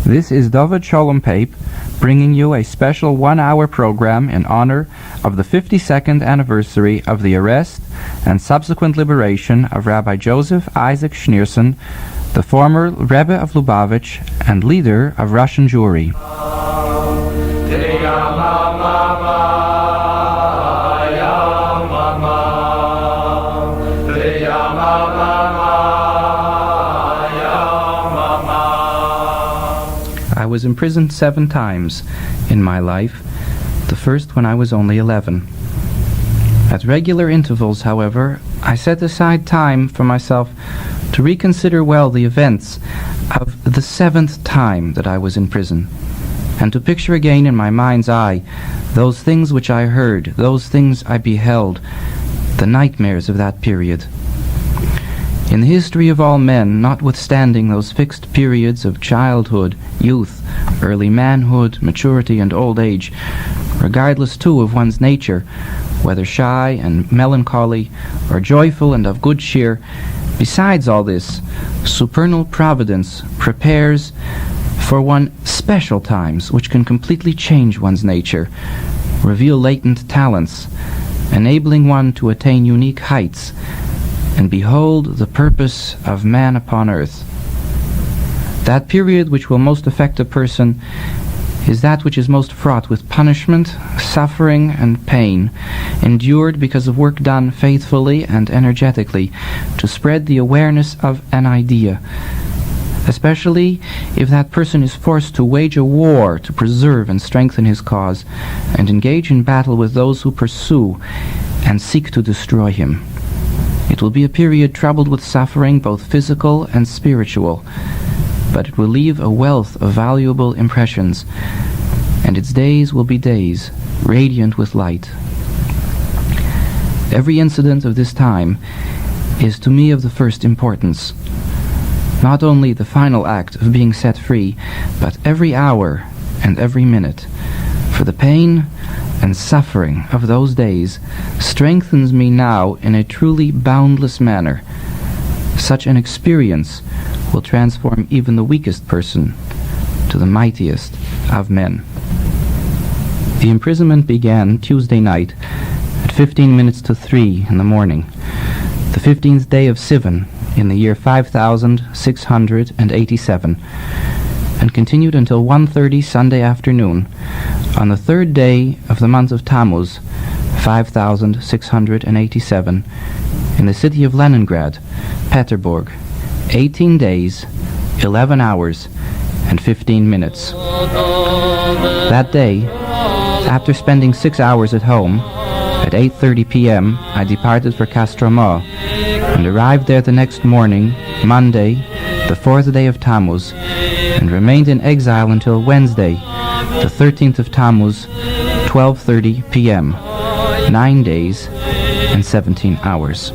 This is Dovid Shalom Pape bringing you a special one-hour program in honor of the 52nd anniversary of the arrest and subsequent liberation of Rabbi Joseph Isaac Schneerson, the former Rebbe of Lubavitch and leader of Russian Jewry. I was imprisoned 7 times in my life, the first when I was only 11. At regular intervals, however, I set aside time for myself to reconsider well the events of the 7th time that I was in prison, and to picture again in my mind's eye those things which I heard, those things I beheld, the nightmares of that period. In the history of all men, notwithstanding those fixed periods of childhood, youth, early manhood, maturity, and old age, regardless too of one's nature, whether shy and melancholy, or joyful and of good cheer, besides all this, supernal providence prepares for one special times which can completely change one's nature, reveal latent talents, enabling one to attain unique heights, and behold the purpose of man upon earth. That period which will most affect a person is that which is most fraught with punishment, suffering, and pain, endured because of work done faithfully and energetically to spread the awareness of an idea, especially if that person is forced to wage a war to preserve and strengthen his cause, and engage in battle with those who pursue and seek to destroy him. It will be a period troubled with suffering, both physical and spiritual, but it will leave a wealth of valuable impressions, and its days will be days radiant with light. Every incident of this time is to me of the first importance. Not only the final act of being set free, but every hour and every minute, for the pain and suffering of those days strengthens me now in a truly boundless manner. Such an experience will transform even the weakest person to the mightiest of men. The imprisonment began Tuesday night at 15 minutes to 3 in the morning, the 15th day of Sivan in the year 5687, and continued until 1:30 Sunday afternoon on the 3rd day of the month of Tammuz, 5687, in the city of Leningrad, Peterburg, 18 days, 11 hours, and 15 minutes. That day, after spending 6 hours at home, at 8:30 p.m. I departed for Kostroma and arrived there the next morning, Monday, the 4th day of Tammuz, and remained in exile until Wednesday, the 13th of Tammuz, 12:30 p.m., 9 days and 17 hours.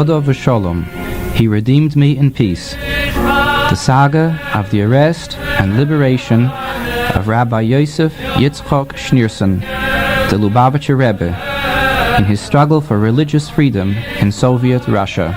Dovid Shalom, he redeemed me in peace. The saga of the arrest and liberation of Rabbi Yosef Yitzchok Schneerson, the Lubavitcher Rebbe, in his struggle for religious freedom in Soviet Russia.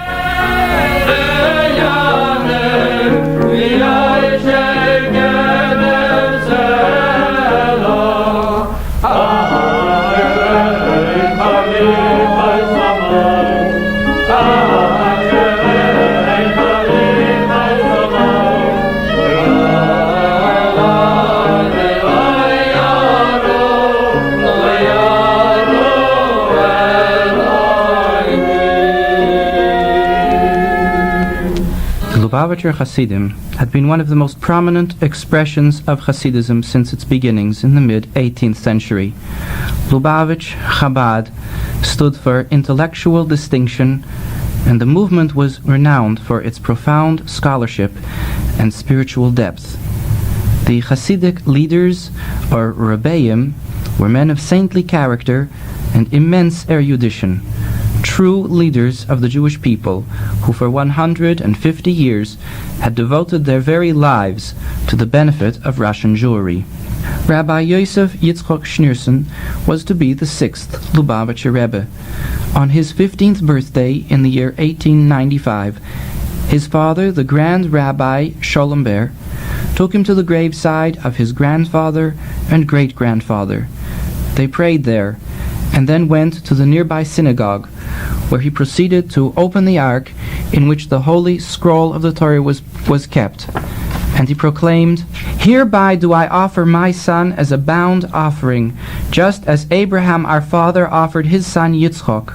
Lubavitcher Hasidim had been one of the most prominent expressions of Hasidism since its beginnings in the mid-18th century. Lubavitch, Chabad, stood for intellectual distinction, and the movement was renowned for its profound scholarship and spiritual depth. The Hasidic leaders, or Rebbeim, were men of saintly character and immense erudition, true leaders of the Jewish people, who for 150 years had devoted their very lives to the benefit of Russian Jewry. Rabbi Yosef Yitzchok Schneerson was to be the 6th Lubavitcher Rebbe. On his 15th birthday in the year 1895, his father, the Grand Rabbi Shalom Pape, took him to the graveside of his grandfather and great-grandfather. They prayed there, and then went to the nearby synagogue, where he proceeded to open the ark in which the holy scroll of the Torah was kept. And he proclaimed, "Hereby do I offer my son as a bound offering, just as Abraham our father offered his son Yitzchok."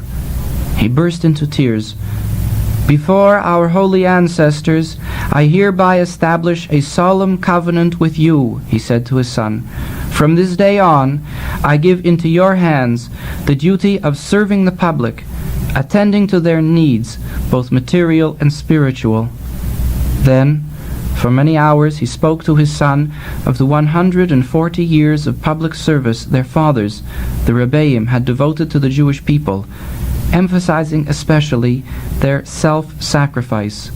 He burst into tears. "Before our holy ancestors, I hereby establish a solemn covenant with you," he said to his son. "From this day on, I give into your hands the duty of serving the public, attending to their needs, both material and spiritual." Then, for many hours, he spoke to his son of the 140 years of public service their fathers, the Rebbeim, had devoted to the Jewish people, emphasizing especially their self-sacrifice.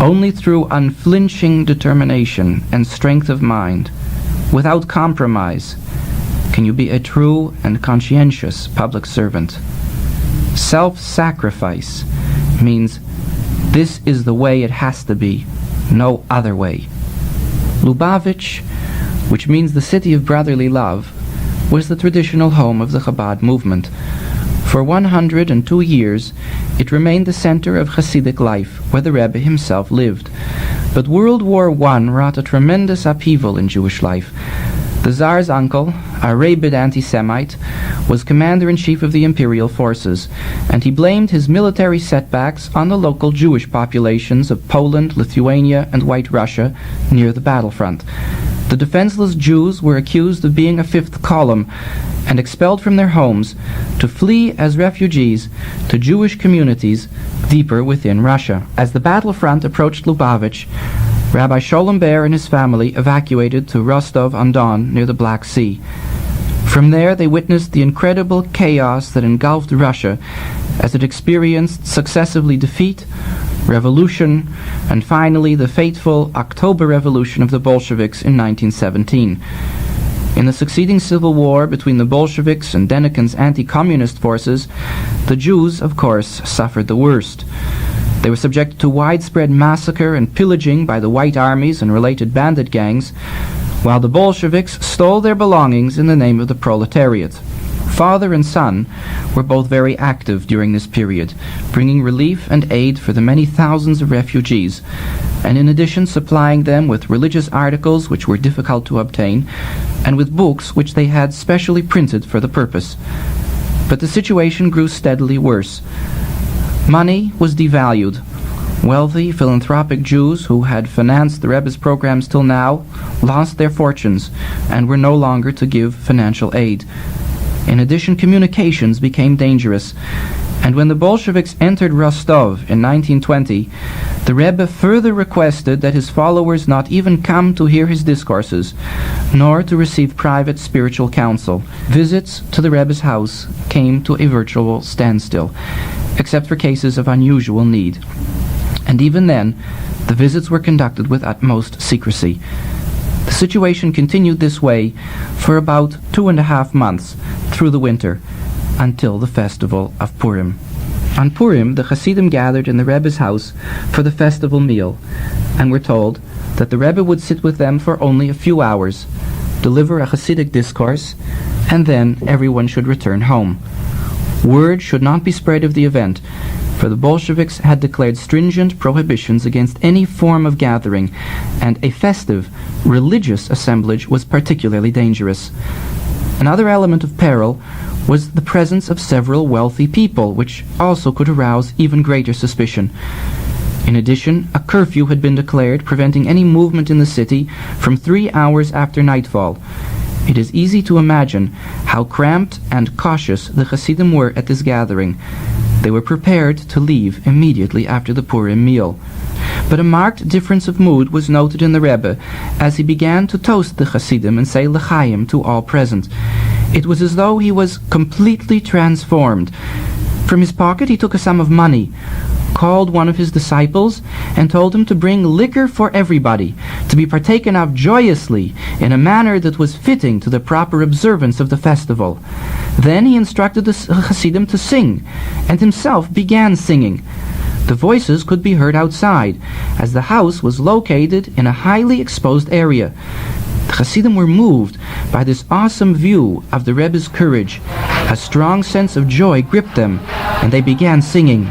Only through unflinching determination and strength of mind, without compromise, can you be a true and conscientious public servant. Self-sacrifice means this is the way it has to be, no other way. Lubavitch, which means the city of brotherly love, was the traditional home of the Chabad movement. For 102 years, it remained the center of Hasidic life, where the Rebbe himself lived. But World War I wrought a tremendous upheaval in Jewish life. The Tsar's uncle, a rabid anti-Semite, was commander-in-chief of the imperial forces, and he blamed his military setbacks on the local Jewish populations of Poland, Lithuania, and White Russia near the battlefront. The defenseless Jews were accused of being a fifth column and expelled from their homes to flee as refugees to Jewish communities deeper within Russia. As the battlefront approached Lubavitch, Rabbi Shalom Pape and his family evacuated to Rostov-on-Don near the Black Sea. From there they witnessed the incredible chaos that engulfed Russia as it experienced successively defeat, revolution, and finally the fateful October Revolution of the Bolsheviks in 1917. In the succeeding civil war between the Bolsheviks and Denikin's anti-communist forces, the Jews, of course, suffered the worst. They were subjected to widespread massacre and pillaging by the White Armies and related bandit gangs, while the Bolsheviks stole their belongings in the name of the proletariat. Father and son were both very active during this period, bringing relief and aid for the many thousands of refugees, and in addition supplying them with religious articles which were difficult to obtain, and with books which they had specially printed for the purpose. But the situation grew steadily worse. Money was devalued. Wealthy, philanthropic Jews who had financed the Rebbe's programs till now lost their fortunes and were no longer to give financial aid. In addition, communications became dangerous, and when the Bolsheviks entered Rostov in 1920, the Rebbe further requested that his followers not even come to hear his discourses, nor to receive private spiritual counsel. Visits to the Rebbe's house came to a virtual standstill, except for cases of unusual need. And even then, the visits were conducted with utmost secrecy. The situation continued this way for about 2.5 months through the winter, until the festival of Purim. On Purim, the Hasidim gathered in the Rebbe's house for the festival meal, and were told that the Rebbe would sit with them for only a few hours, deliver a Hasidic discourse, and then everyone should return home. Word should not be spread of the event, for the Bolsheviks had declared stringent prohibitions against any form of gathering, and a festive, religious assemblage was particularly dangerous. Another element of peril was the presence of several wealthy people, which also could arouse even greater suspicion. In addition, a curfew had been declared preventing any movement in the city from 3 hours after nightfall. It is easy to imagine how cramped and cautious the Hasidim were at this gathering. They were prepared to leave immediately after the Purim meal. But a marked difference of mood was noted in the Rebbe as he began to toast the Hasidim and say L'chaim to all present. It was as though he was completely transformed. From his pocket he took a sum of money, called one of his disciples, and told him to bring liquor for everybody, to be partaken of joyously in a manner that was fitting to the proper observance of the festival. Then he instructed the Hasidim to sing, and himself began singing. The voices could be heard outside, as the house was located in a highly exposed area. The Hasidim were moved by this awesome view of the Rebbe's courage. A strong sense of joy gripped them, and they began singing.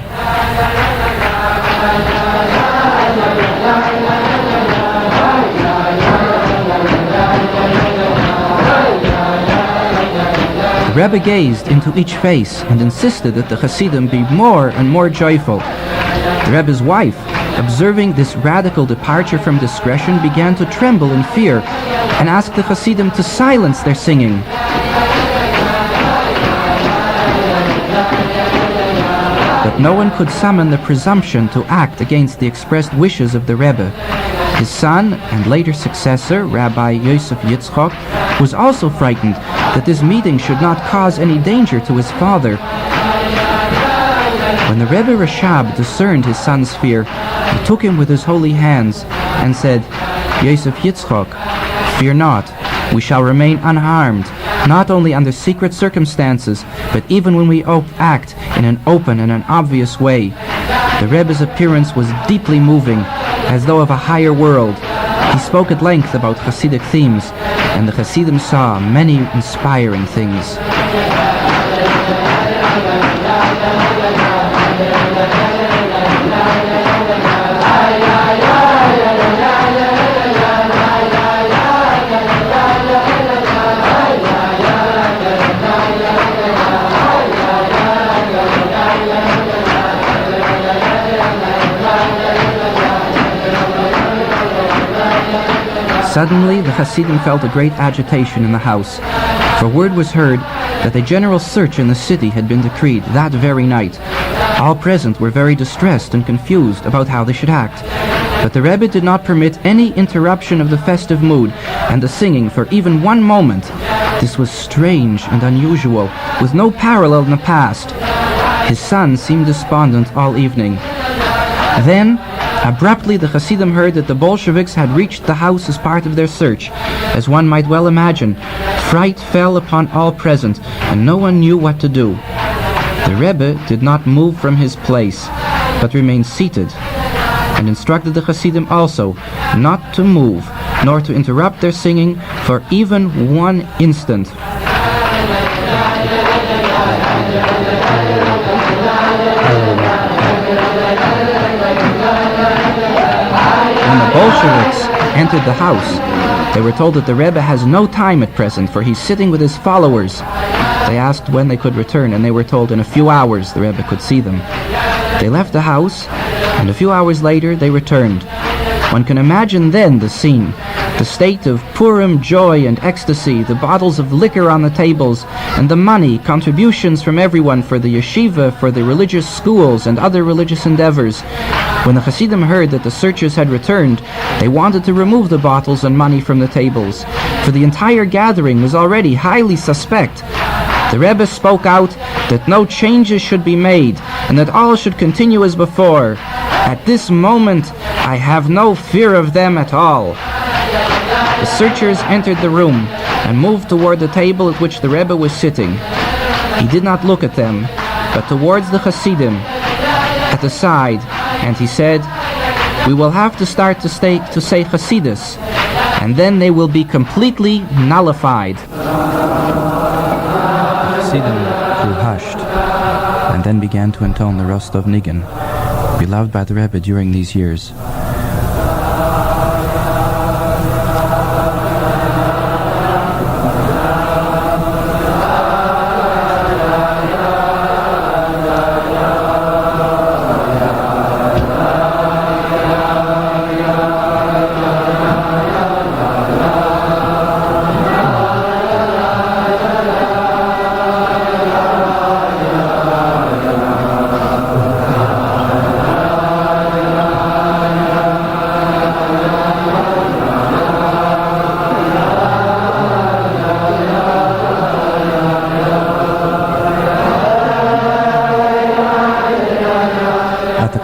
The Rebbe gazed into each face and insisted that the Hasidim be more and more joyful. The Rebbe's wife, observing this radical departure from discretion, began to tremble in fear and asked the Hasidim to silence their singing. But no one could summon the presumption to act against the expressed wishes of the Rebbe. His son and later successor, Rabbi Yosef Yitzchok, was also frightened that this meeting should not cause any danger to his father. When the Rebbe Rashab discerned his son's fear, he took him with his holy hands and said, Yosef Yitzchok, fear not, we shall remain unharmed, not only under secret circumstances, but even when we act in an open and an obvious way. The Rebbe's appearance was deeply moving, as though of a higher world. He spoke at length about Hasidic themes, and the Hasidim saw many inspiring things. Suddenly, the Hasidim felt a great agitation in the house, for word was heard that a general search in the city had been decreed that very night. All present were very distressed and confused about how they should act. But the Rebbe did not permit any interruption of the festive mood and the singing for even one moment. This was strange and unusual, with no parallel in the past. His son seemed despondent all evening. Then, abruptly, the Hasidim heard that the Bolsheviks had reached the house as part of their search. As one might well imagine, fright fell upon all present, and no one knew what to do. The Rebbe did not move from his place, but remained seated, and instructed the Hasidim also not to move, nor to interrupt their singing for even one instant. When the Bolsheviks entered the house, they were told that the Rebbe has no time at present, for he's sitting with his followers. They asked when they could return, and they were told in a few hours the Rebbe could see them. They left the house, and a few hours later they returned. One can imagine then the scene, the state of Purim joy and ecstasy, the bottles of liquor on the tables, and the money, contributions from everyone for the yeshiva, for the religious schools, and other religious endeavors. When the Hasidim heard that the searchers had returned, they wanted to remove the bottles and money from the tables, for the entire gathering was already highly suspect. The Rebbe spoke out that no changes should be made, and that all should continue as before. At this moment, I have no fear of them at all. The searchers entered the room and moved toward the table at which the Rebbe was sitting. He did not look at them, but towards the Hasidim at the side, and he said, "We will have to start to say Hasidus, and then they will be completely nullified." The Hasidim grew hushed, and then began to intone the Rostov Nigun, beloved by the Rebbe during these years.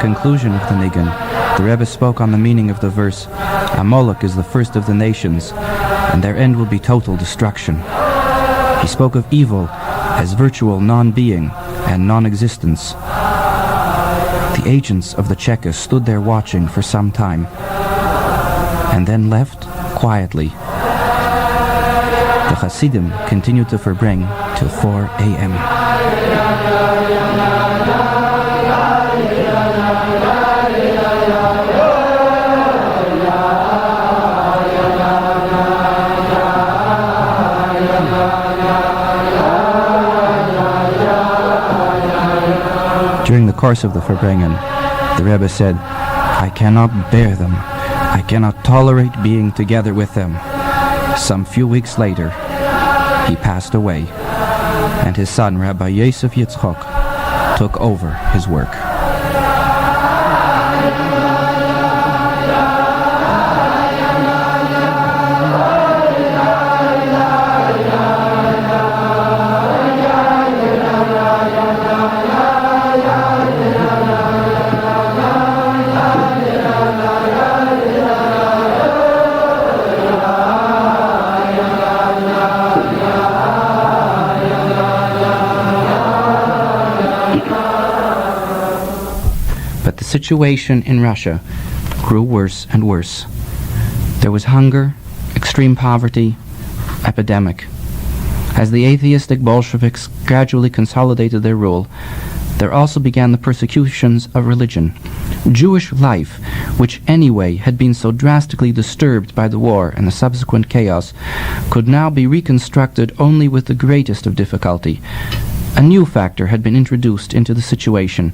conclusion of the nigun, the Rebbe spoke on the meaning of the verse, Amalek is the first of the nations, and their end will be total destruction. He spoke of evil as virtual non-being and non-existence. The agents of the Cheka stood there watching for some time, and then left quietly. The Hasidim continued to verbring till 4 a.m. During the course of the Verbringen, the Rebbe said, I cannot bear them. I cannot tolerate being together with them. Some few weeks later, he passed away, and his son, Rabbi Yosef Yitzchok, took over his work. The situation in Russia grew worse and worse. There was hunger, extreme poverty, epidemic. As the atheistic Bolsheviks gradually consolidated their rule, there also began the persecutions of religion. Jewish life, which anyway had been so drastically disturbed by the war and the subsequent chaos, could now be reconstructed only with the greatest of difficulty. A new factor had been introduced into the situation,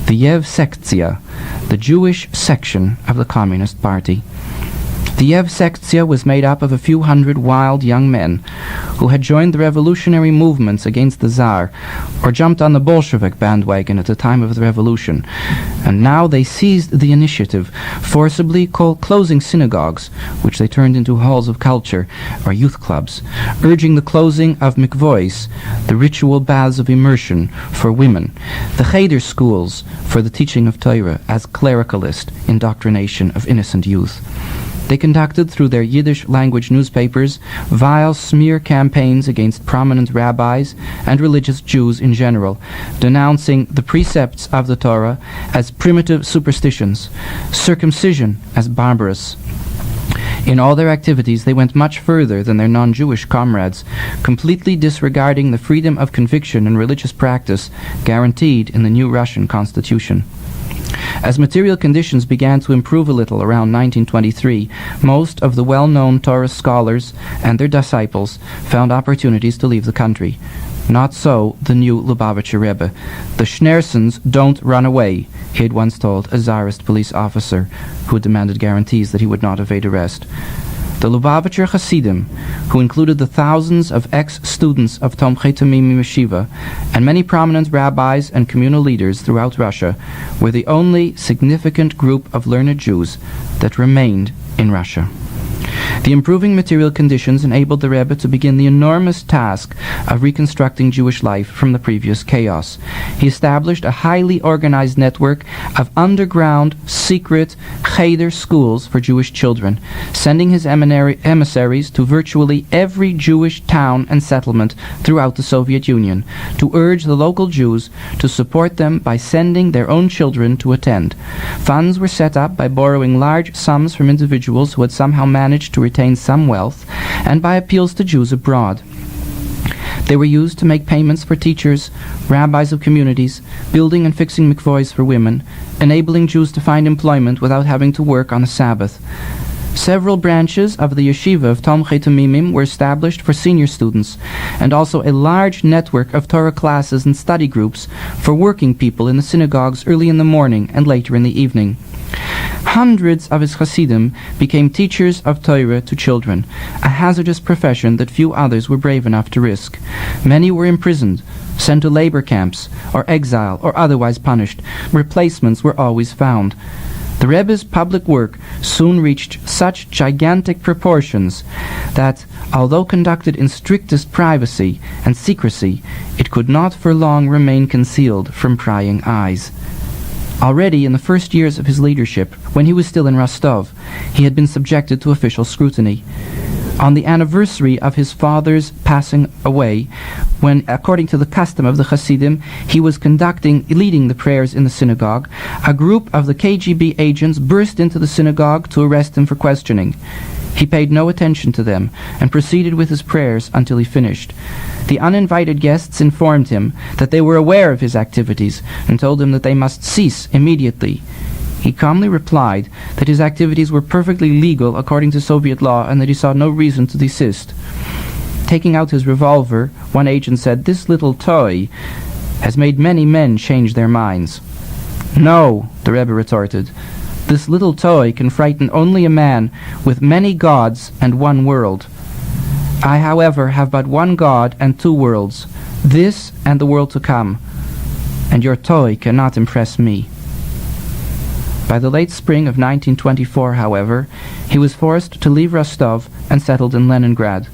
the Yevsektia, the Jewish section of the Communist Party. The Yevsektia was made up of a few hundred wild young men who had joined the revolutionary movements against the Tsar or jumped on the Bolshevik bandwagon at the time of the revolution, and now they seized the initiative, forcibly closing synagogues, which they turned into halls of culture or youth clubs, urging the closing of mikvois, the ritual baths of immersion for women, the cheder schools for the teaching of Torah as clericalist indoctrination of innocent youth. They conducted through their Yiddish language newspapers vile smear campaigns against prominent rabbis and religious Jews in general, denouncing the precepts of the Torah as primitive superstitions, circumcision as barbarous. In all their activities, they went much further than their non-Jewish comrades, completely disregarding the freedom of conviction and religious practice guaranteed in the new Russian constitution. As material conditions began to improve a little around 1923, most of the well-known Torah scholars and their disciples found opportunities to leave the country. Not so the new Lubavitcher Rebbe. The Schneersons don't run away, he had once told a Tsarist police officer who demanded guarantees that he would not evade arrest. The Lubavitcher Hasidim, who included the thousands of ex-students of Tomchei Tamimim Yeshiva and many prominent rabbis and communal leaders throughout Russia, were the only significant group of learned Jews that remained in Russia. The improving material conditions enabled the Rebbe to begin the enormous task of reconstructing Jewish life from the previous chaos. He established a highly organized network of underground, secret cheder schools for Jewish children, sending his emissaries to virtually every Jewish town and settlement throughout the Soviet Union to urge the local Jews to support them by sending their own children to attend. Funds were set up by borrowing large sums from individuals who had somehow managed to retain some wealth, and by appeals to Jews abroad. They were used to make payments for teachers, rabbis of communities, building and fixing mikvois for women, enabling Jews to find employment without having to work on the Sabbath. Several branches of the yeshiva of Tomchei Tamimim were established for senior students, and also a large network of Torah classes and study groups for working people in the synagogues early in the morning and later in the evening. Hundreds of his Hasidim became teachers of Torah to children, a hazardous profession that few others were brave enough to risk. Many were imprisoned, sent to labor camps, or exile, or otherwise punished. Replacements were always found. The Rebbe's public work soon reached such gigantic proportions that, although conducted in strictest privacy and secrecy, it could not for long remain concealed from prying eyes. Already in the first years of his leadership, when he was still in Rostov, he had been subjected to official scrutiny. On the anniversary of his father's passing away, when, according to the custom of the Hasidim, he was leading the prayers in the synagogue, a group of the KGB agents burst into the synagogue to arrest him for questioning. He paid no attention to them and proceeded with his prayers until he finished. The uninvited guests informed him that they were aware of his activities and told him that they must cease immediately. He calmly replied that his activities were perfectly legal according to Soviet law and that he saw no reason to desist. Taking out his revolver, one agent said, "This little toy has made many men change their minds." "No," the Rebbe retorted. "This little toy can frighten only a man with many gods and one world. I, however, have but one God and two worlds, this and the world to come, and your toy cannot impress me." By the late spring of 1924, however, he was forced to leave Rostov and settled in Leningrad.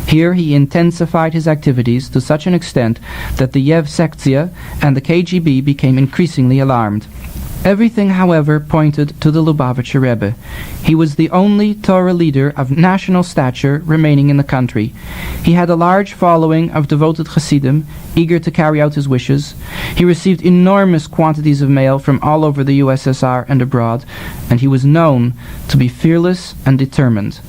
Here he intensified his activities to such an extent that the Yev Sektia and the KGB became increasingly alarmed. Everything, however, pointed to the Lubavitcher Rebbe. He was the only Torah leader of national stature remaining in the country. He had a large following of devoted Hasidim, eager to carry out his wishes. He received enormous quantities of mail from all over the USSR and abroad, and he was known to be fearless and determined.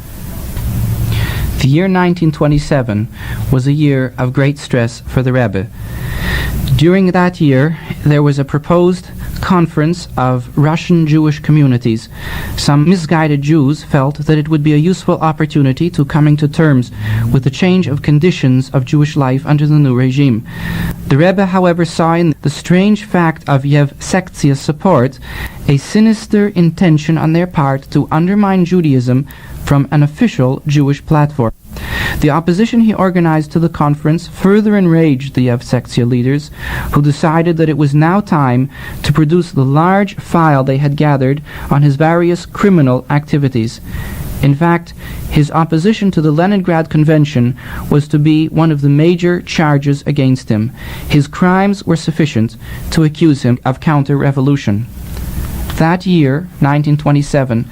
The year 1927 was a year of great stress for the Rebbe. During that year, there was a proposed conference of Russian Jewish communities. Some misguided Jews felt that it would be a useful opportunity to coming to terms with the change of conditions of Jewish life under the new regime. The Rebbe, however, saw in the strange fact of Yev Sektia's support a sinister intention on their part to undermine Judaism from an official Jewish platform. The opposition he organized to the conference further enraged the Yev Sektia leaders, who decided that it was now time to produce the large file they had gathered on his various criminal activities. In fact, his opposition to the Leningrad Convention was to be one of the major charges against him. His crimes were sufficient to accuse him of counter-revolution. That year, 1927,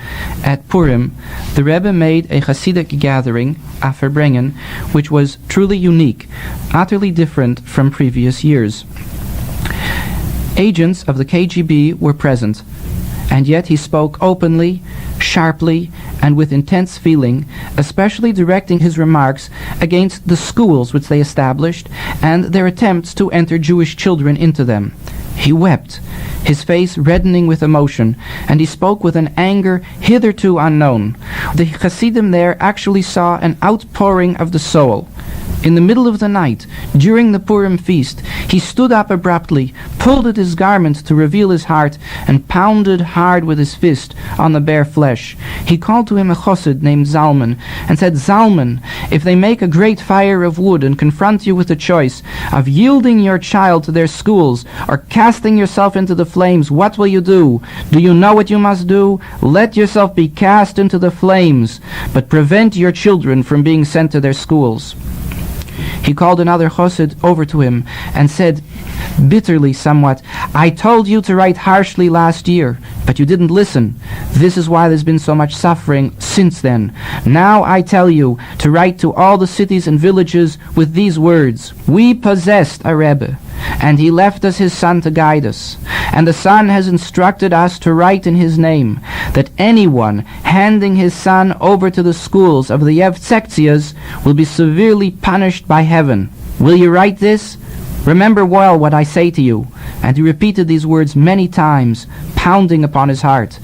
at Purim, the Rebbe made a Hasidic gathering, a Verbringen, which was truly unique, utterly different from previous years. Agents of the KGB were present, and yet he spoke openly, sharply, and with intense feeling, especially directing his remarks against the schools which they established and their attempts to enter Jewish children into them. He wept, his face reddening with emotion, and he spoke with an anger hitherto unknown. The Hasidim there actually saw an outpouring of the soul. In the middle of the night, during the Purim feast, he stood up abruptly, pulled at his garment to reveal his heart, and pounded hard with his fist on the bare flesh. He called to him a chassid named Zalman, and said, "Zalman, if they make a great fire of wood and confront you with the choice of yielding your child to their schools or casting yourself into the flames, what will you do? Do you know what you must do? Let yourself be cast into the flames, but prevent your children from being sent to their schools." He called another chassid over to him and said, bitterly somewhat, "I told you to write harshly last year, but you didn't listen. This is why there's been so much suffering since then. Now I tell you to write to all the cities and villages with these words: we possessed a Rebbe, and he left us his son to guide us. And the son has instructed us to write in his name that anyone handing his son over to the schools of the Yev Sektias will be severely punished by heaven. Will you write this? Remember well what I say to you." And he repeated these words many times, pounding upon his heart.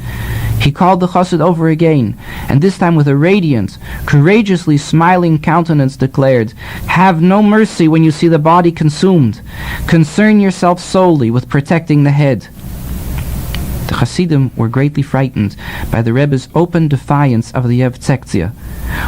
He called the chassid over again, and this time with a radiant, courageously smiling countenance declared, "Have no mercy when you see the body consumed. Concern yourself solely with protecting the head." The Hasidim were greatly frightened by the Rebbe's open defiance of the Yev Sektia.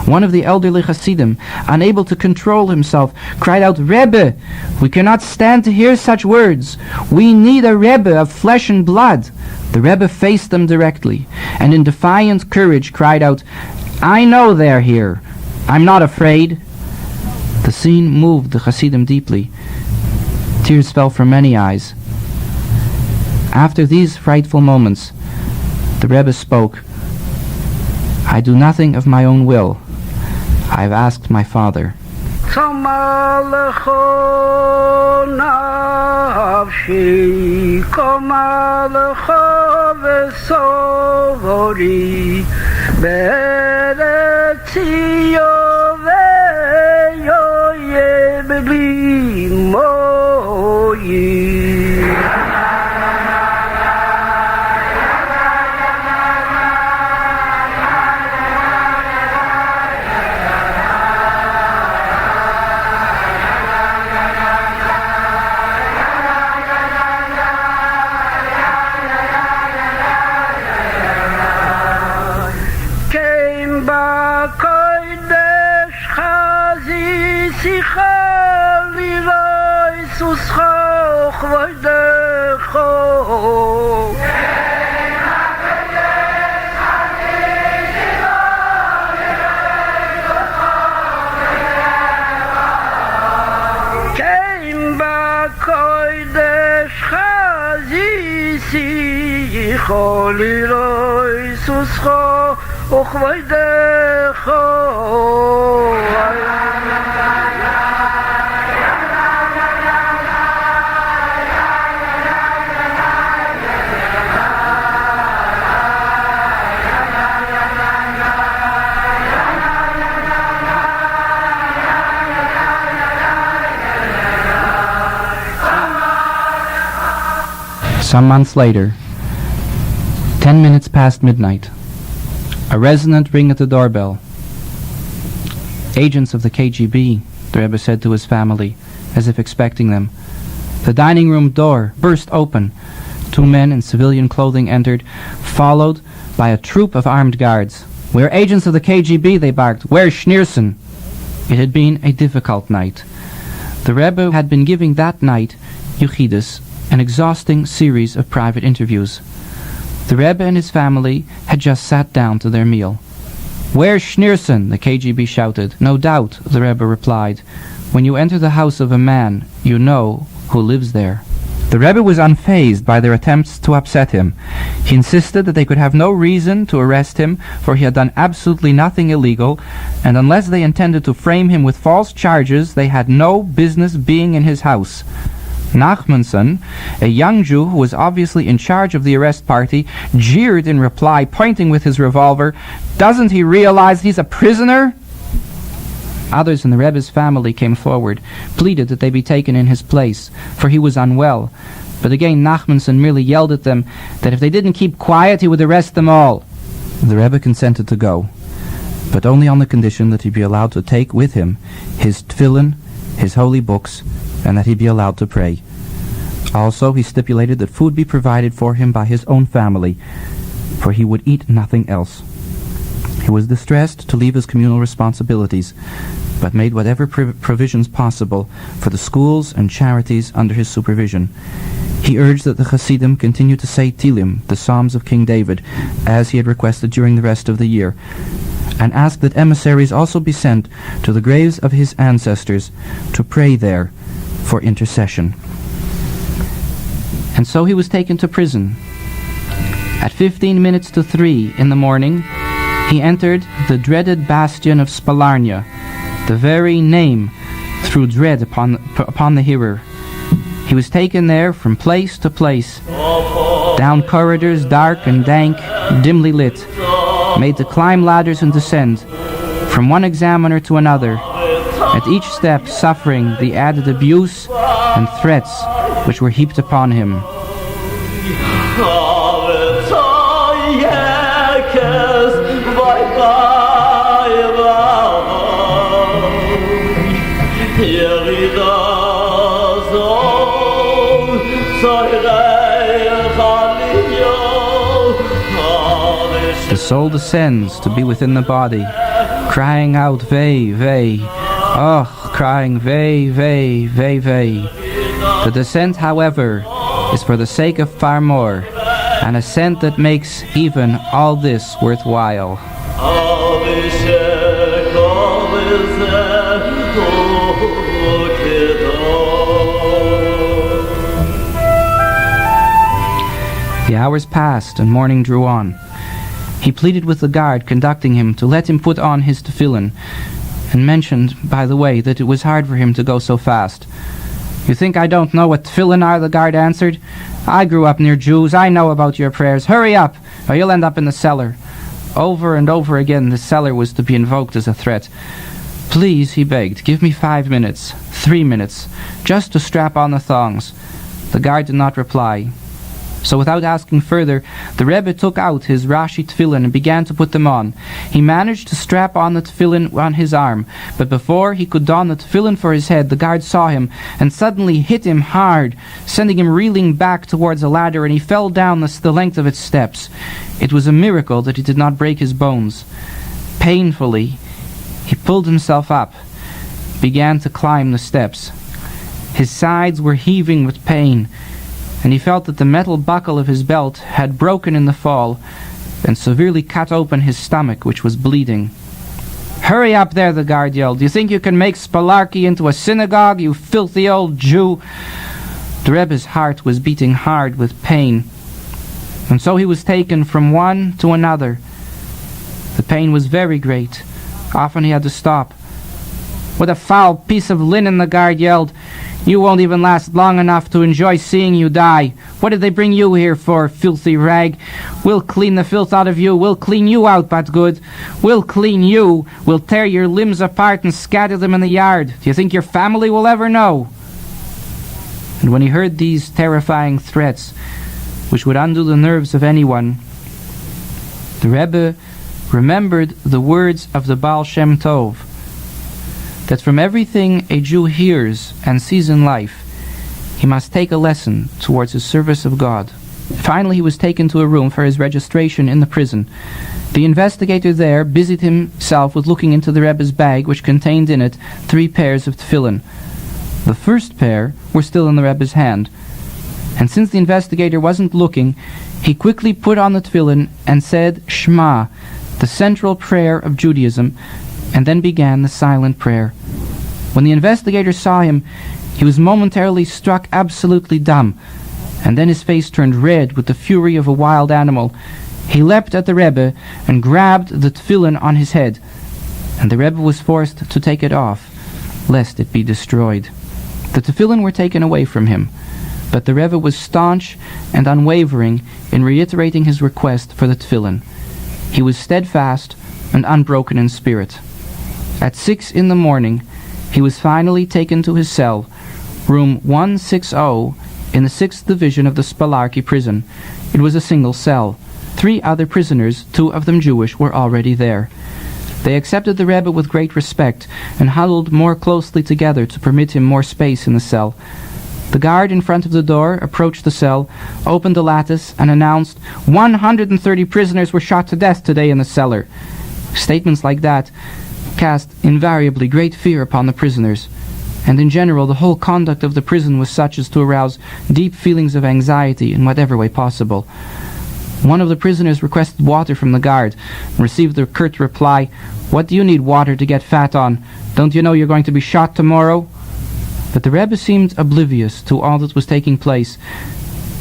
One of the elderly Hasidim, unable to control himself, cried out, "Rebbe, we cannot stand to hear such words. We need a Rebbe of flesh and blood." The Rebbe faced them directly, and in defiant courage cried out, "I know they're here. I'm not afraid." The scene moved the Hasidim deeply. Tears fell from many eyes. After these frightful moments, the Rebbe spoke, "I do nothing of my own will. I have asked my Father." Some months later, 10 minutes past midnight, a resonant ring at the doorbell. "Agents of the KGB," the Rebbe said to his family, as if expecting them. The dining room door burst open. 2 men in civilian clothing entered, followed by a troop of armed guards. "We're agents of the KGB," they barked. "Where's Schneerson?" It had been a difficult night. The Rebbe had been giving that night, Yuchidus, an exhausting series of private interviews. The Rebbe and his family had just sat down to their meal. "Where's Schneerson?" the KGB shouted. "No doubt," the Rebbe replied. "When you enter the house of a man, you know who lives there." The Rebbe was unfazed by their attempts to upset him. He insisted that they could have no reason to arrest him, for he had done absolutely nothing illegal, and unless they intended to frame him with false charges, they had no business being in his house. Nachmanson, a young Jew who was obviously in charge of the arrest party, jeered in reply, pointing with his revolver, "Doesn't he realize he's a prisoner?" Others in the Rebbe's family came forward, pleaded that they be taken in his place, for he was unwell. But again Nachmanson merely yelled at them that if they didn't keep quiet, he would arrest them all. The Rebbe consented to go, but only on the condition that he be allowed to take with him his tefillin, his holy books, and that he be allowed to pray. Also, he stipulated that food be provided for him by his own family, for he would eat nothing else. He was distressed to leave his communal responsibilities, but made whatever provisions possible for the schools and charities under his supervision. He urged that the Hasidim continue to say Tilim, the Psalms of King David, as he had requested during the rest of the year, and asked that emissaries also be sent to the graves of his ancestors to pray there for intercession. And so he was taken to prison. At 15 minutes to 3 in the morning, he entered the dreaded bastion of Spalarnia. The very name threw dread upon the hearer. He was taken there from place to place, down corridors dark and dank, dimly lit, made to climb ladders and descend, from one examiner to another, at each step suffering the added abuse and threats which were heaped upon him. The soul descends to be within the body, crying out, Vey, Vey, crying, Vey, Vey, Vey, Vey. The descent, however, is for the sake of far more, an ascent that makes even all this worthwhile. hours passed and morning drew on. He pleaded with the guard conducting him to let him put on his tefillin, and mentioned, by the way, that it was hard for him to go so fast. "You think I don't know what tefillin are?" the guard answered. "I grew up near Jews. I know about your prayers. Hurry up, or you'll end up in the cellar." Over and over again the cellar was to be invoked as a threat. "Please," he begged, "give me 5 minutes, 3 minutes, just to strap on the thongs." The guard did not reply. So without asking further, the Rebbe took out his Rashi tefillin and began to put them on. He managed to strap on the tefillin on his arm, but before he could don the tefillin for his head, the guard saw him and suddenly hit him hard, sending him reeling back towards a ladder, and he fell down the length of its steps. It was a miracle that he did not break his bones. Painfully, he pulled himself up, began to climb the steps. His sides were heaving with pain, and he felt that the metal buckle of his belt had broken in the fall and severely cut open his stomach, which was bleeding. "Hurry up there," the guard yelled. "Do you think you can make Spalarki into a synagogue, you filthy old Jew?" The Rebbe's heart was beating hard with pain, and so he was taken from one to another. The pain was very great. Often he had to stop. "What a foul piece of linen," the guard yelled. "You won't even last long enough to enjoy seeing you die. What did they bring you here for, filthy rag? We'll clean the filth out of you. We'll clean you out, but good. We'll clean you. We'll tear your limbs apart and scatter them in the yard. Do you think your family will ever know?" And when he heard these terrifying threats, which would undo the nerves of anyone, the Rebbe remembered the words of the Baal Shem Tov, that from everything a Jew hears and sees in life, he must take a lesson towards his service of God. Finally, he was taken to a room for his registration in the prison. The investigator there busied himself with looking into the Rebbe's bag, which contained in it 3 pairs of tefillin. The first pair were still in the Rebbe's hand, and since the investigator wasn't looking, he quickly put on the tefillin and said Shema, the central prayer of Judaism, and then began the silent prayer. When the investigator saw him, he was momentarily struck absolutely dumb, and then his face turned red with the fury of a wild animal. He leapt at the Rebbe and grabbed the tefillin on his head, and the Rebbe was forced to take it off, lest it be destroyed. The tefillin were taken away from him, but the Rebbe was staunch and unwavering in reiterating his request for the tefillin. He was steadfast and unbroken in spirit. At 6 in the morning, he was finally taken to his cell, room 160, in the 6th division of the Spalarki prison. It was a single cell. 3 other prisoners, 2 of them Jewish, were already there. They accepted the Rebbe with great respect and huddled more closely together to permit him more space in the cell. The guard in front of the door approached the cell, opened the lattice, and announced, 130 prisoners were shot to death today in the cellar. Statements like that cast invariably great fear upon the prisoners, and in general the whole conduct of the prison was such as to arouse deep feelings of anxiety in whatever way possible. One of the prisoners requested water from the guard and received the curt reply, "What do you need water to get fat on? Don't you know you're going to be shot tomorrow?" But the Rebbe seemed oblivious to all that was taking place.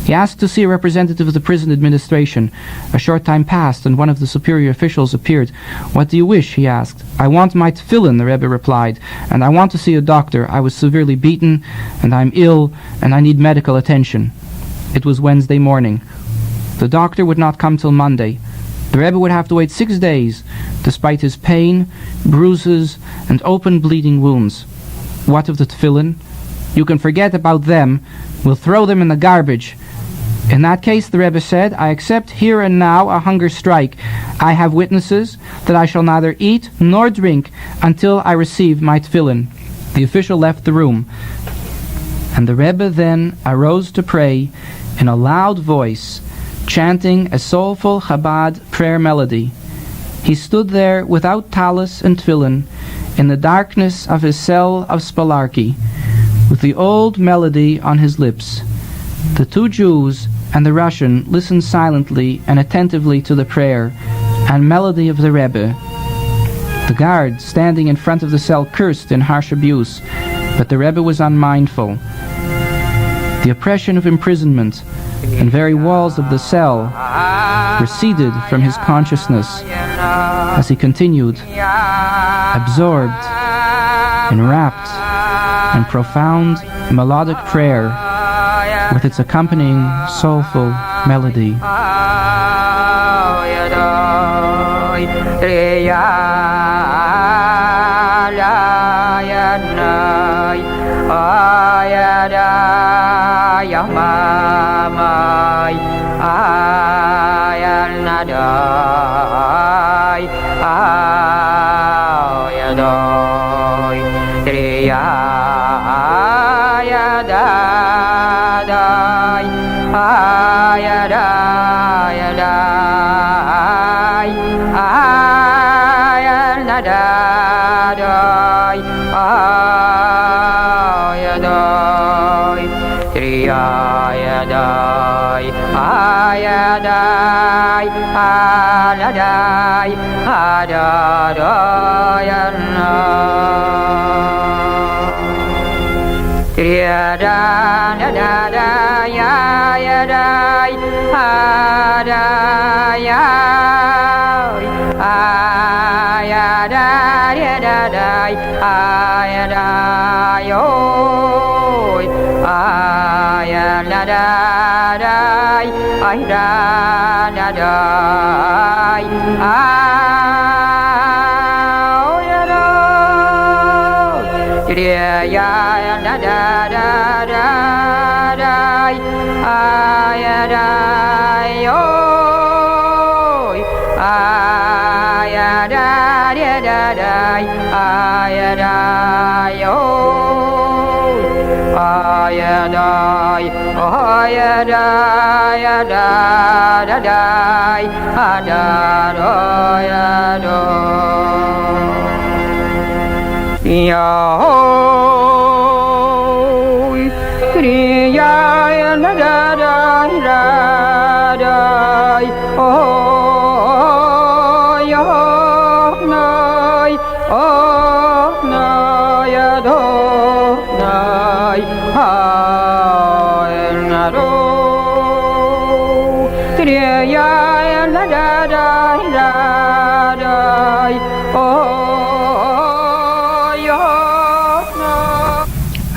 He asked to see a representative of the prison administration. A short time passed, and one of the superior officials appeared. "What do you wish?" he asked. "I want my tefillin," the Rebbe replied, "and I want to see a doctor. I was severely beaten, and I'm ill, and I need medical attention." It was Wednesday morning. The doctor would not come till Monday. The Rebbe would have to wait 6 days, despite his pain, bruises, and open bleeding wounds. What of the tefillin? "You can forget about them. We'll throw them in the garbage." "In that case," the Rebbe said, "I accept here and now a hunger strike. I have witnesses that I shall neither eat nor drink until I receive my tefillin." The official left the room, and the Rebbe then arose to pray in a loud voice, chanting a soulful Chabad prayer melody. He stood there without tallis and tefillin, in the darkness of his cell of Spalarki, with the old melody on his lips. The 2 Jews and the Russian listened silently and attentively to the prayer and melody of the Rebbe. The guard, standing in front of the cell, cursed in harsh abuse, but the Rebbe was unmindful. The oppression of imprisonment, and very walls of the cell receded from his consciousness as he continued, absorbed, enwrapped in profound melodic prayer with its accompanying soulful melody.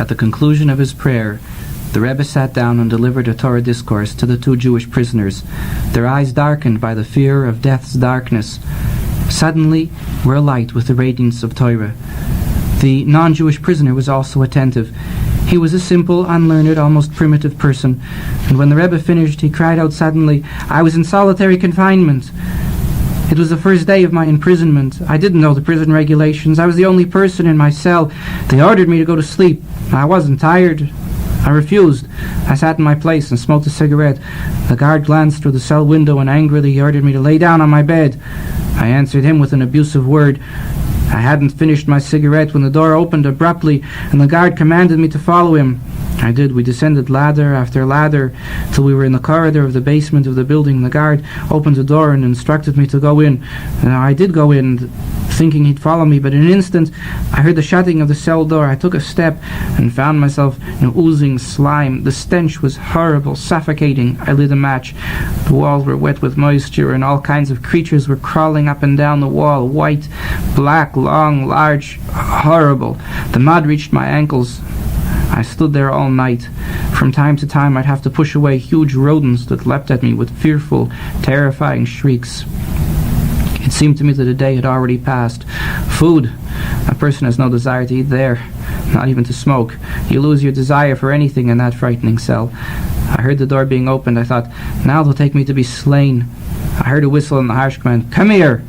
At the conclusion of his prayer, the Rebbe sat down and delivered a Torah discourse to the two Jewish prisoners, their eyes darkened by the fear of death's darkness. Suddenly were alight with the radiance of Torah. The non-Jewish prisoner was also attentive. He was a simple, unlearned, almost primitive person, and when the Rebbe finished, he cried out suddenly, "I was in solitary confinement. It was the first day of my imprisonment. I didn't know the prison regulations. I was the only person in my cell. They ordered me to go to sleep. I wasn't tired. I refused. I sat in my place and smoked a cigarette. The guard glanced through the cell window and angrily ordered me to lay down on my bed. I answered him with an abusive word. I hadn't finished my cigarette when the door opened abruptly and the guard commanded me to follow him. I did. We descended ladder after ladder till we were in the corridor of the basement of the building. The guard opened the door and instructed me to go in. Now I did go in, thinking he'd follow me, but in an instant I heard the shutting of the cell door. I took a step and found myself in oozing slime. The stench was horrible, suffocating. I lit a match. The walls were wet with moisture and all kinds of creatures were crawling up and down the wall, white, black, long, large, horrible. The mud reached my ankles. I stood there all night. From time to time I'd have to push away huge rodents that leapt at me with fearful, terrifying shrieks. It seemed to me that a day had already passed. Food. A person has no desire to eat there, not even to smoke. You lose your desire for anything in that frightening cell. I heard the door being opened. I thought, now they'll take me to be slain. I heard a whistle and the harsh command, "Come here!"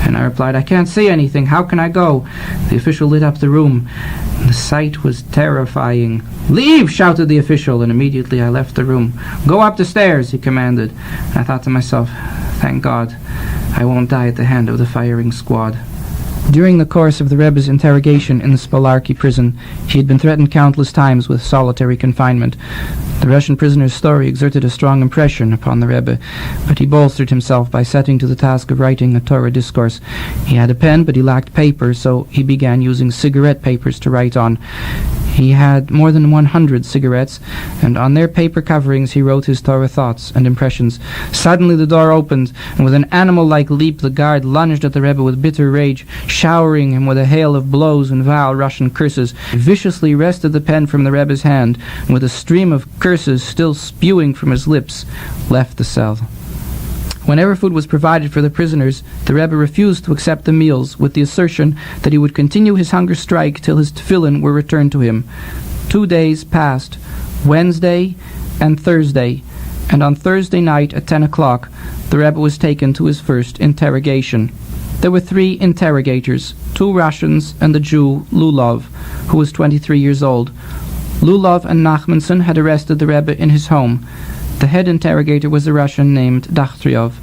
And I replied, "I can't see anything. How can I go?" The official lit up the room. The sight was terrifying. "Leave!" shouted the official, and immediately I left the room. "Go up the stairs," he commanded. I thought to myself, thank God, I won't die at the hand of the firing squad. During the course of the Rebbe's interrogation in the Spalarki prison, he had been threatened countless times with solitary confinement. The Russian prisoner's story exerted a strong impression upon the Rebbe, but he bolstered himself by setting to the task of writing a Torah discourse. He had a pen, but he lacked paper, so he began using cigarette papers to write on. He had more than 100 cigarettes, and on their paper coverings he wrote his Torah thoughts and impressions. Suddenly the door opened, and with an animal-like leap the guard lunged at the Rebbe with bitter rage, showering him with a hail of blows and vile Russian curses. He viciously wrested the pen from the Rebbe's hand, and with a stream of curses still spewing from his lips, left the cell. Whenever food was provided for the prisoners, the Rebbe refused to accept the meals, with the assertion that he would continue his hunger strike till his tefillin were returned to him. 2 days passed, Wednesday and Thursday, and on Thursday night at 10 o'clock, the Rebbe was taken to his first interrogation. There were 3 interrogators, 2 Russians and the Jew Lulov, who was 23 years old. Lulov and Nachmanson had arrested the Rebbe in his home. The head interrogator was a Russian named Dachtryov.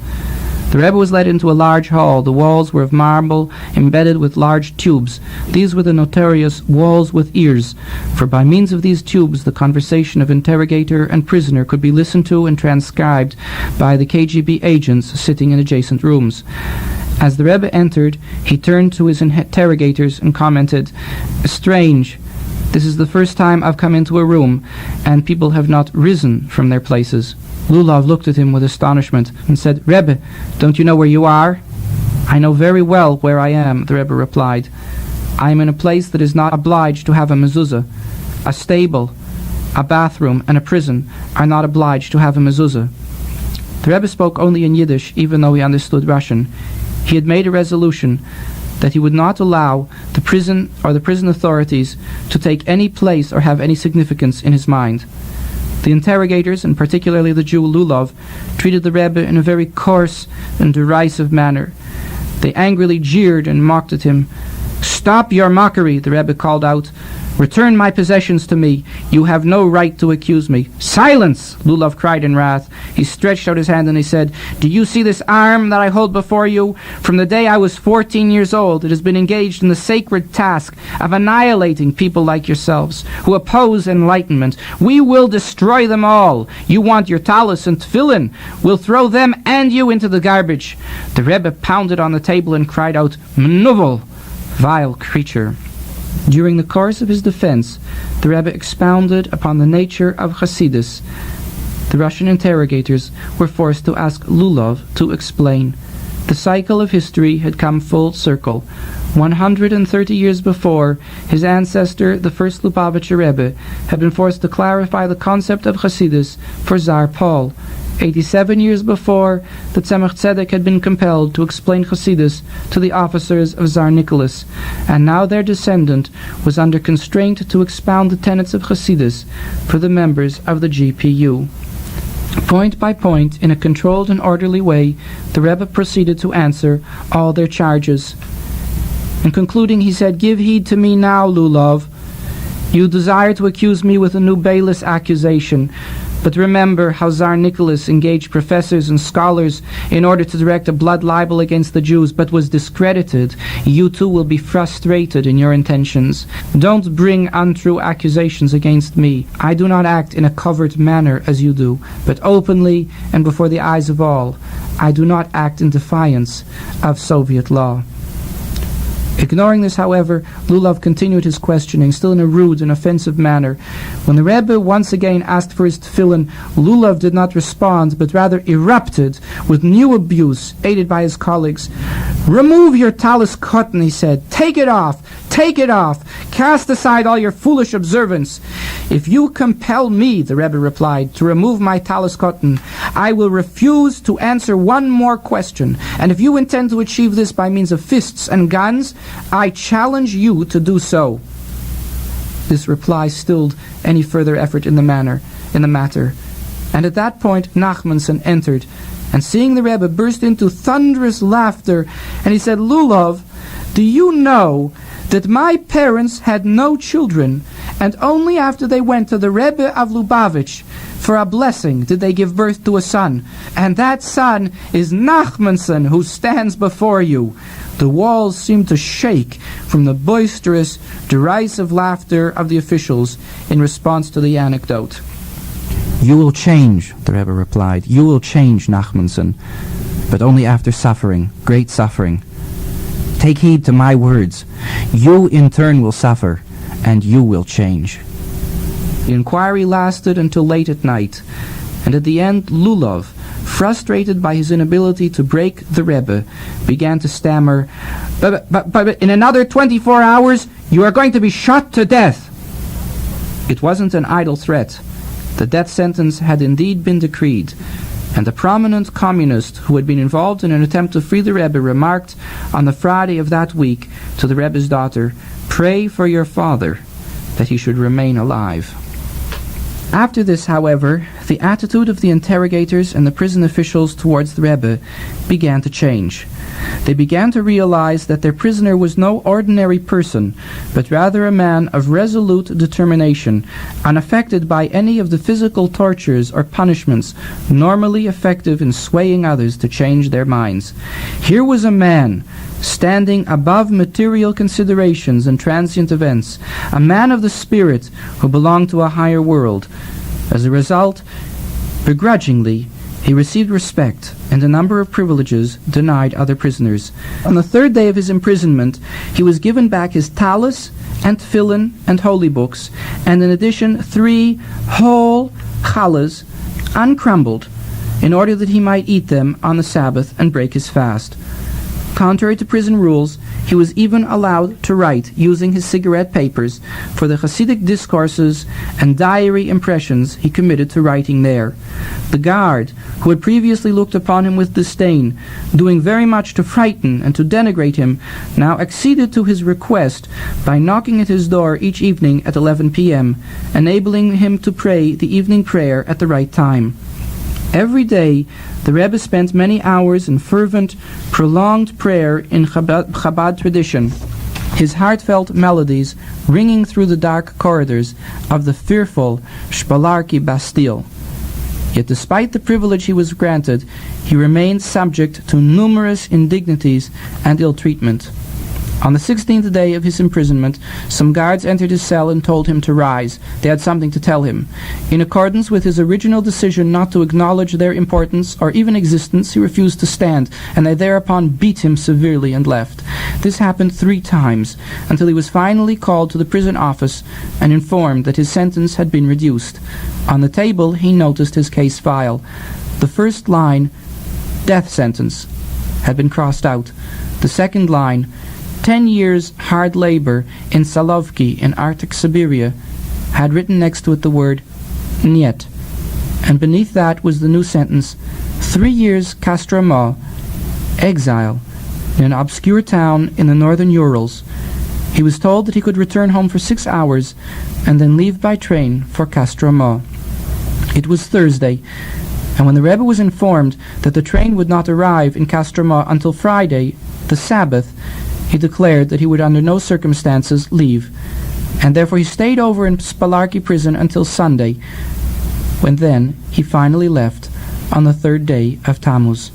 The Rebbe was led into a large hall. The walls were of marble, embedded with large tubes. These were the notorious walls with ears, for by means of these tubes the conversation of interrogator and prisoner could be listened to and transcribed by the KGB agents sitting in adjacent rooms. As the Rebbe entered, he turned to his interrogators and commented, "Strange. This is the first time I've come into a room, and people have not risen from their places." Lulov looked at him with astonishment and said, "Rebbe, don't you know where you are?" "I know very well where I am," the Rebbe replied. "I am in a place that is not obliged to have a mezuzah. A stable, a bathroom, and a prison are not obliged to have a mezuzah." The Rebbe spoke only in Yiddish, even though he understood Russian. He had made a resolution that he would not allow the prison or the prison authorities to take any place or have any significance in his mind. The interrogators, and particularly the Jew Lulov, treated the Rebbe in a very coarse and derisive manner. They angrily jeered and mocked at him. "Stop your mockery," the Rebbe called out. "Return my possessions to me. You have no right to accuse me." "Silence!" Lulov cried in wrath. He stretched out his hand and he said, "Do you see this arm that I hold before you? From the day I was 14 years old, it has been engaged in the sacred task of annihilating people like yourselves, who oppose enlightenment. We will destroy them all. You want your talus and tefillin. We'll throw them and you into the garbage." The Rebbe pounded on the table and cried out, "Mnuvel, vile creature." During the course of his defense, the Rebbe expounded upon the nature of Hasidus. The Russian interrogators were forced to ask Lulov to explain. The cycle of history had come full circle. 130 years before, his ancestor, the first Lubavitcher Rebbe, had been forced to clarify the concept of Hasidus for Tsar Paul. 87 years before, the Tzemach Tzedek had been compelled to explain Hasidus to the officers of Tsar Nicholas, and now their descendant was under constraint to expound the tenets of Hasidus for the members of the GPU. Point by point, in a controlled and orderly way, the Rebbe proceeded to answer all their charges. In concluding, he said, "Give heed to me now, Lulov. You desire to accuse me with a new baseless accusation. But remember how Tsar Nicholas engaged professors and scholars in order to direct a blood libel against the Jews, but was discredited. You too will be frustrated in your intentions. Don't bring untrue accusations against me. I do not act in a covert manner as you do, but openly and before the eyes of all. I do not act in defiance of Soviet law." Ignoring this, however, Lulov continued his questioning, still in a rude and offensive manner. When the Rebbe once again asked for his tefillin, Lulov did not respond, but rather erupted with new abuse, aided by his colleagues. "Remove your talus cotton," he said. "Take it off! Take it off! Cast aside all your foolish observance." "If you compel me," the Rebbe replied, "to remove my talus cotton, I will refuse to answer one more question. And if you intend to achieve this by means of fists and guns, I challenge you to do so." This reply stilled any further effort in the matter. And at that point, Nachmanson entered, and seeing the Rebbe, burst into thunderous laughter, and he said, "Lulov, do you know that my parents had no children, and only after they went to the Rebbe of Lubavitch for a blessing did they give birth to a son, and that son is Nachmanson, who stands before you." The walls seemed to shake from the boisterous, derisive laughter of the officials in response to the anecdote. "You will change," the Rebbe replied. "You will change, Nachmanson, but only after suffering, great suffering. Take heed to my words. You in turn will suffer, and you will change. The inquiry lasted until late at night, and at the end Lulav, frustrated by his inability to break the Rebbe, began to stammer, but in another 24 hours you are going to be shot to death. It wasn't an idle threat. The death sentence had indeed been decreed, and a prominent communist who had been involved in an attempt to free the Rebbe remarked on the Friday of that week to the Rebbe's daughter, "Pray for your father that he should remain alive." After this, however, the attitude of the interrogators and the prison officials towards the Rebbe began to change. They began to realize that their prisoner was no ordinary person, but rather a man of resolute determination, unaffected by any of the physical tortures or punishments normally effective in swaying others to change their minds. Here was a man standing above material considerations and transient events, a man of the spirit who belonged to a higher world. As a result, begrudgingly, he received respect and a number of privileges denied other prisoners. On the third day of his imprisonment, he was given back his talus and tefillin and holy books, and in addition 3 whole challahs, uncrumbled, in order that he might eat them on the Sabbath and break his fast. Contrary to prison rules, he was even allowed to write using his cigarette papers for the Hasidic discourses and diary impressions he committed to writing there. The guard, who had previously looked upon him with disdain, doing very much to frighten and to denigrate him, now acceded to his request by knocking at his door each evening at 11 p.m., enabling him to pray the evening prayer at the right time. Every day, the Rebbe spent many hours in fervent, prolonged prayer in Chabad tradition, his heartfelt melodies ringing through the dark corridors of the fearful Shpalarki Bastille. Yet despite the privilege he was granted, he remained subject to numerous indignities and ill-treatment. On the 16th day of his imprisonment, some guards entered his cell and told him to rise. They had something to tell him. In accordance with his original decision not to acknowledge their importance or even existence, he refused to stand, and they thereupon beat him severely and left. This happened 3 times, until he was finally called to the prison office and informed that his sentence had been reduced. On the table, he noticed his case file. The first line, "death sentence," had been crossed out. The second line, 10 years hard labor in Solovki in Arctic Siberia, had written next to it the word "niet," and beneath that was the new sentence, 3 years Kostroma, exile, in an obscure town in the northern Urals. He was told that he could return home for 6 hours and then leave by train for Kostroma. It was Thursday, and when the Rebbe was informed that the train would not arrive in Kostroma until Friday, the Sabbath, he declared that he would under no circumstances leave, and therefore he stayed over in Spalarki prison until Sunday, when then he finally left on the 3rd day of Tammuz.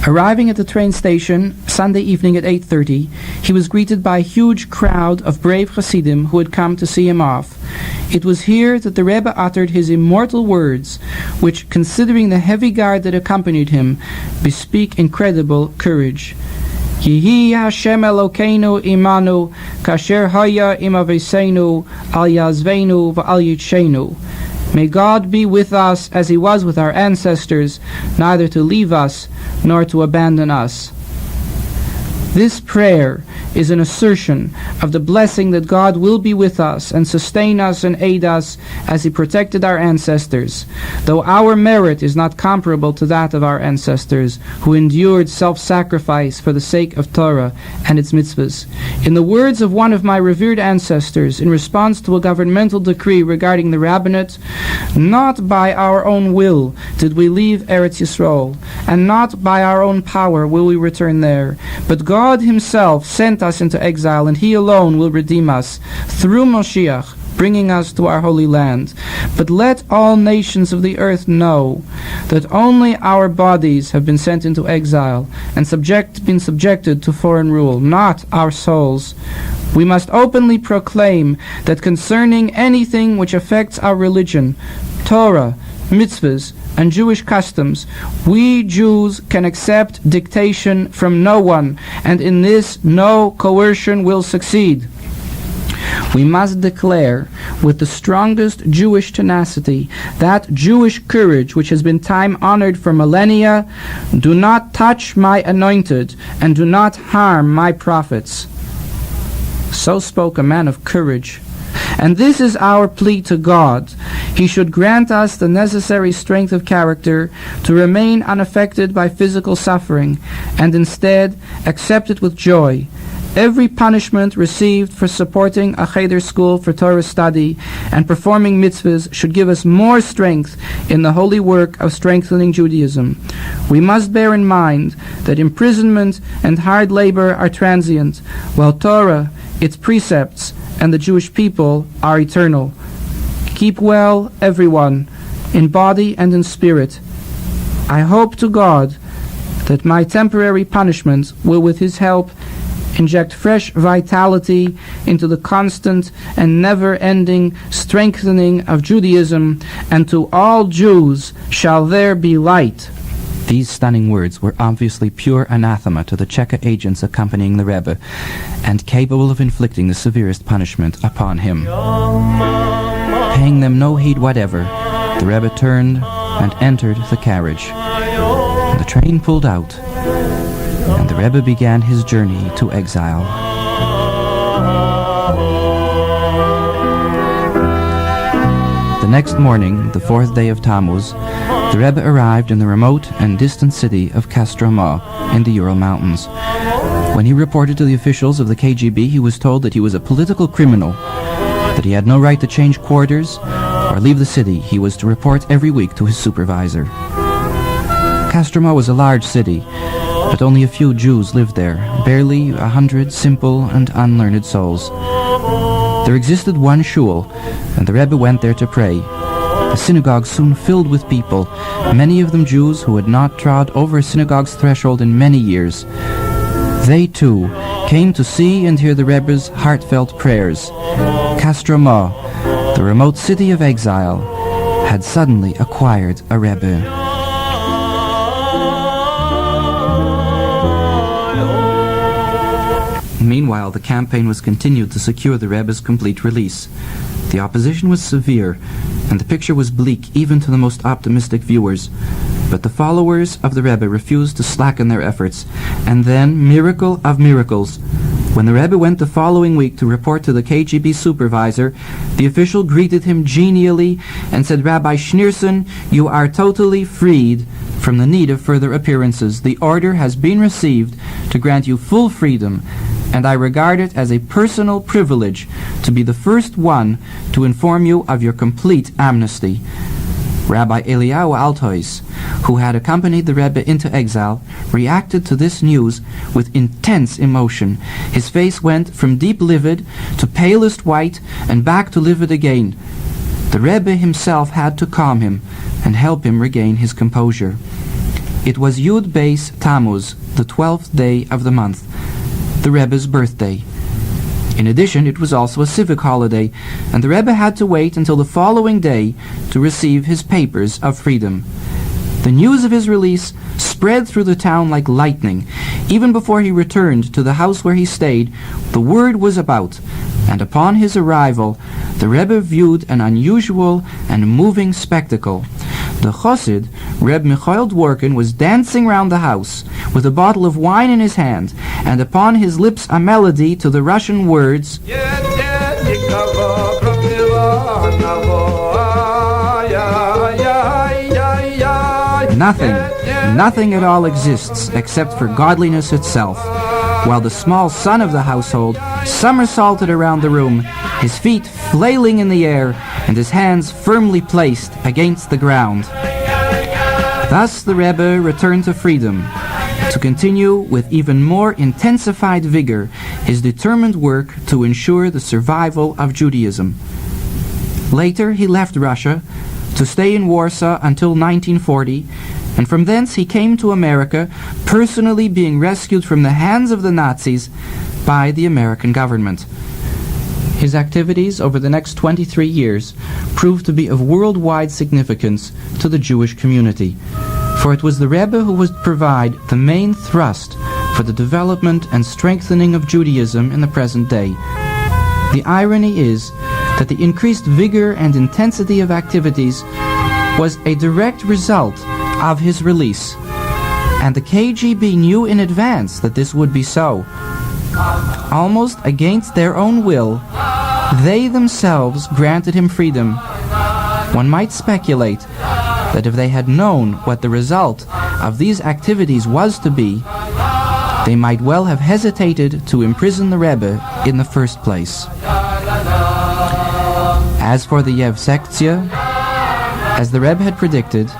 Arriving at the train station Sunday evening at 8:30, he was greeted by a huge crowd of brave Hasidim who had come to see him off. It was here that the Rebbe uttered his immortal words, which, considering the heavy guard that accompanied him, bespeak incredible courage. Yehi Hashem Elokeinu imanu, kasher haya im aveseinu, al yazveinu v'al yitshenu. May God be with us as He was with our ancestors, neither to leave us nor to abandon us. This prayer is an assertion of the blessing that God will be with us and sustain us and aid us as He protected our ancestors, though our merit is not comparable to that of our ancestors, who endured self-sacrifice for the sake of Torah and its mitzvahs. In the words of one of my revered ancestors in response to a governmental decree regarding the rabbinate, "Not by our own will did we leave Eretz Yisrael, and not by our own power will we return there, but God Himself sent us into exile, and He alone will redeem us through Moshiach, bringing us to our holy land. But let all nations of the earth know that only our bodies have been sent into exile and been subjected to foreign rule, not our souls. We must openly proclaim that concerning anything which affects our religion, Torah, mitzvahs, and Jewish customs, we Jews can accept dictation from no one, and in this no coercion will succeed. We must declare with the strongest Jewish tenacity, that Jewish courage which has been time-honored for millennia: do not touch my anointed, and do not harm my prophets. So spoke a man of courage. And this is our plea to God. He should grant us the necessary strength of character to remain unaffected by physical suffering, and instead accept it with joy. Every punishment received for supporting a cheder school for Torah study and performing mitzvahs should give us more strength in the holy work of strengthening Judaism. We must bear in mind that imprisonment and hard labor are transient, while Torah, its precepts, and the Jewish people are eternal. Keep well, everyone, in body and in spirit. I hope to God that my temporary punishment will, with His help, inject fresh vitality into the constant and never-ending strengthening of Judaism, and to all Jews shall there be light. These stunning words were obviously pure anathema to the Cheka agents accompanying the Rebbe, and capable of inflicting the severest punishment upon him. Paying them no heed whatever, the Rebbe turned and entered the carriage. And the train pulled out, and the Rebbe began his journey to exile. The next morning, the 4th day of Tammuz, the Rebbe arrived in the remote and distant city of Kostroma in the Ural Mountains. When he reported to the officials of the KGB, he was told that he was a political criminal, that he had no right to change quarters or leave the city. He was to report every week to his supervisor. Kostroma was a large city, but only a few Jews lived there, barely 100 simple and unlearned souls. There existed one shul, and the Rebbe went there to pray. The synagogue soon filled with people, many of them Jews who had not trod over a synagogue's threshold in many years. They, too, came to see and hear the Rebbe's heartfelt prayers. Kostroma, the remote city of exile, had suddenly acquired a Rebbe. Meanwhile, the campaign was continued to secure the Rebbe's complete release. The opposition was severe, and the picture was bleak even to the most optimistic viewers. But the followers of the Rebbe refused to slacken their efforts. And then, miracle of miracles, when the Rebbe went the following week to report to the KGB supervisor, the official greeted him genially and said, "Rabbi Schneerson, you are totally freed from the need of further appearances. The order has been received to grant you full freedom, and I regard it as a personal privilege to be the first one to inform you of your complete amnesty." Rabbi Eliyahu Altois, who had accompanied the Rebbe into exile, reacted to this news with intense emotion. His face went from deep livid to palest white and back to livid again. The Rebbe himself had to calm him and help him regain his composure. It was Yud Beis Tamuz, the 12th day of the month, the Rebbe's birthday. In addition, it was also a civic holiday, and the Rebbe had to wait until the following day to receive his papers of freedom. The news of his release spread through the town like lightning. Even before he returned to the house where he stayed, the word was about, and upon his arrival, the Rebbe viewed an unusual and moving spectacle. The Chassid, Reb Michael Dworkin, was dancing round the house with a bottle of wine in his hand, and upon his lips a melody to the Russian words, Nothing at all exists except for godliness itself. While the small son of the household somersaulted around the room, his feet flailing in the air and his hands firmly placed against the ground. Thus the Rebbe returned to freedom, to continue with even more intensified vigor his determined work to ensure the survival of Judaism. Later he left Russia to stay in Warsaw until 1940, and from thence he came to America, personally being rescued from the hands of the Nazis by the American government. His activities over the next 23 years proved to be of worldwide significance to the Jewish community, for it was the Rebbe who would provide the main thrust for the development and strengthening of Judaism in the present day. The irony is that the increased vigor and intensity of activities was a direct result of his release, and the KGB knew in advance that this would be so. Almost against their own will, they themselves granted him freedom. One might speculate that if they had known what the result of these activities was to be, they might well have hesitated to imprison the Rebbe in the first place. As for the Yevsektia, as the Rebbe had predicted,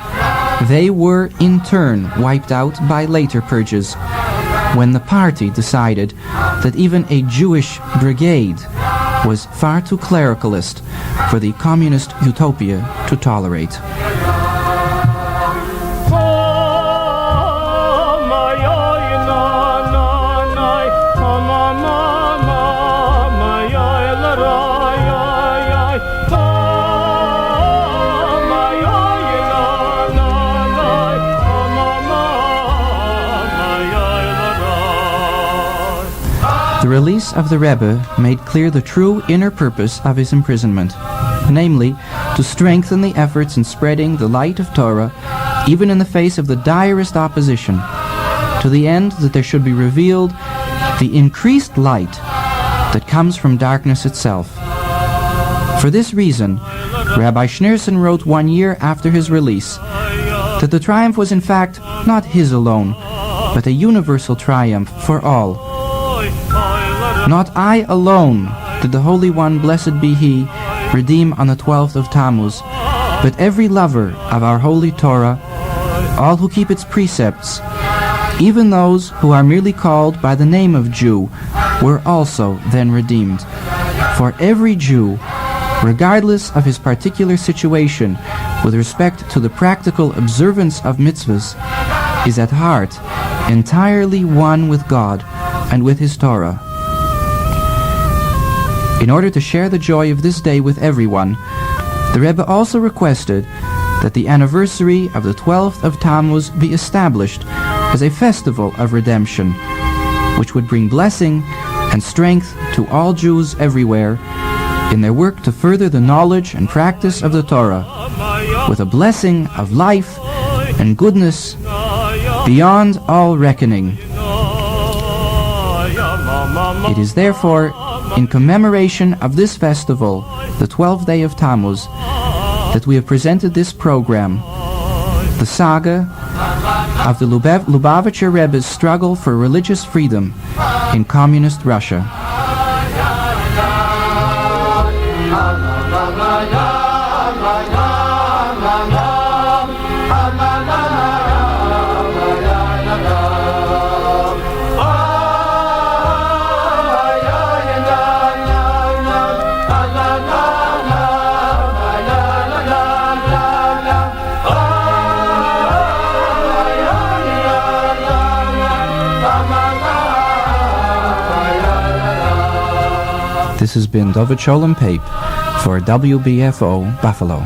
they were in turn wiped out by later purges, when the party decided that even a Jewish brigade was far too clericalist for the communist utopia to tolerate. The release of the Rebbe made clear the true inner purpose of his imprisonment, namely, to strengthen the efforts in spreading the light of Torah, even in the face of the direst opposition, to the end that there should be revealed the increased light that comes from darkness itself. For this reason, Rabbi Schneerson wrote 1 year after his release that the triumph was in fact not his alone, but a universal triumph for all. Not I alone did the Holy One, blessed be He, redeem on the 12th of Tammuz, but every lover of our holy Torah, all who keep its precepts, even those who are merely called by the name of Jew, were also then redeemed. For every Jew, regardless of his particular situation with respect to the practical observance of mitzvahs, is at heart entirely one with God and with his Torah. In order to share the joy of this day with everyone, the Rebbe also requested that the anniversary of the 12th of Tammuz be established as a festival of redemption, which would bring blessing and strength to all Jews everywhere in their work to further the knowledge and practice of the Torah, with a blessing of life and goodness beyond all reckoning. It is therefore in commemoration of this festival, the 12th day of Tammuz, that we have presented this program, the saga of the Lubavitcher Rebbe's struggle for religious freedom in communist Russia. This has been Dovid Shalom Pape for WBFO Buffalo.